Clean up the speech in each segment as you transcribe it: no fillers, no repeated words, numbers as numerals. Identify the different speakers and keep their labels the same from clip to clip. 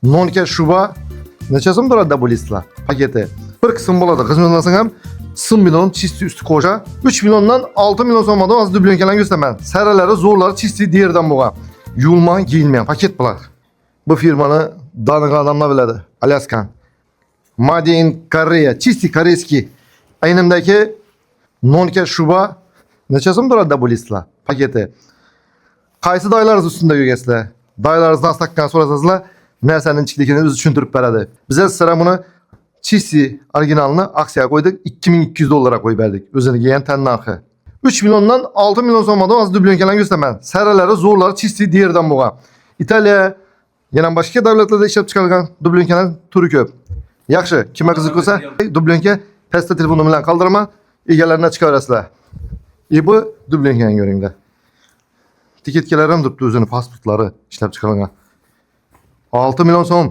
Speaker 1: Nonka shuba necha so'm turadi bu listlar paketi? Bir qism bo'ladi. Qizmasan ham 1 million chisti üstü qo'sha 3 milliondan 6 million so'mdan hozir dublonkalarni ko'rsataman. Saralari, zo'rlari chisti derdan bo'lgan. Yulman, giyilmayan paket bular. Bu firmani daniq adamlar biladi. Alaskan. Made in Korea, chisti koreyskiy. Aynimdagi nonka shuba necha so'm turadi bu listlar paketi? Qaysi doylaringiz ustida yurgansizlar? Doylaringizni astakdan so'rasangizlar, narsaning ichkiligini o'zi tushuntirib beradi. Biz sizlarga buni chisti originalini aksiyaga qo'ydik, $2200 qo'yib berdik. O'zini kelgan tan narxi. 3 milliondan 6 million so'mdan hozir dublonkalarni ko'rsataman. Saralari, zo'rlari chisti derdan bo'lgan. Italiya, yana boshqa davlatlarda ishlab chiqarilgan dublonkalar turi ko'p. Yaxshi, kimga qiziq bo'lsa, dublonka pastda telefonim bilan qoldiraman, egalarini chiqarasizlar. Bu dublonkani ko'ringlar. Tiketkalar ham turibdi o'zini pasportlari ishlab chiqarilgan. 6 million so'm.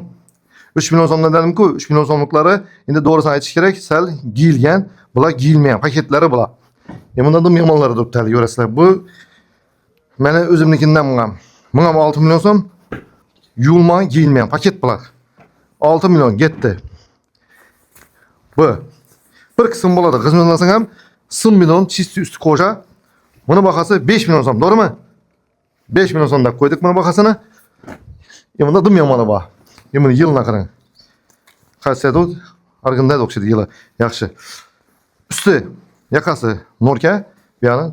Speaker 1: 3 million so'mdan dedim-ku, 3 million so'mliklari endi to'g'risini aytish kerak, sal giyilgan, bular giyilmagan paketlari bular. Bundan da yomonlari turibdi, ko'rasizlar. Bu meni o'zimnikidan bunga. Bunga 6 million so'm yulman, giyilmayan paket bular. 6 million ketdi. Bu bir qism bo'ladi. Qizmasan ham 1 million chisti üstü qo'sha. Buni bahası 5 million so'm, to'g'rimi? 5 million so'mda qo'ydik buni bahasini. Bunda dim yomoni bor. Buni yilni qarang. Qaysi dod? Arg'inda o'xshaydi yili. Yaxshi. Usti, yakasi norka, bu yana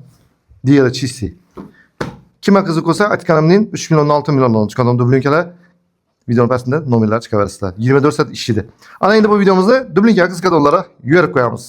Speaker 1: diğeri chisti. Kimga qiziq bo'lsa, aytganimning 3 million 6 milliondan chiqqan dublonkalar videonun pastida nomerlar chiqaverasizlar. 24 soat ishlaydi. Ana endi bu videomizda dublonka qiziqadiganlarga yo'yib qo'yamiz.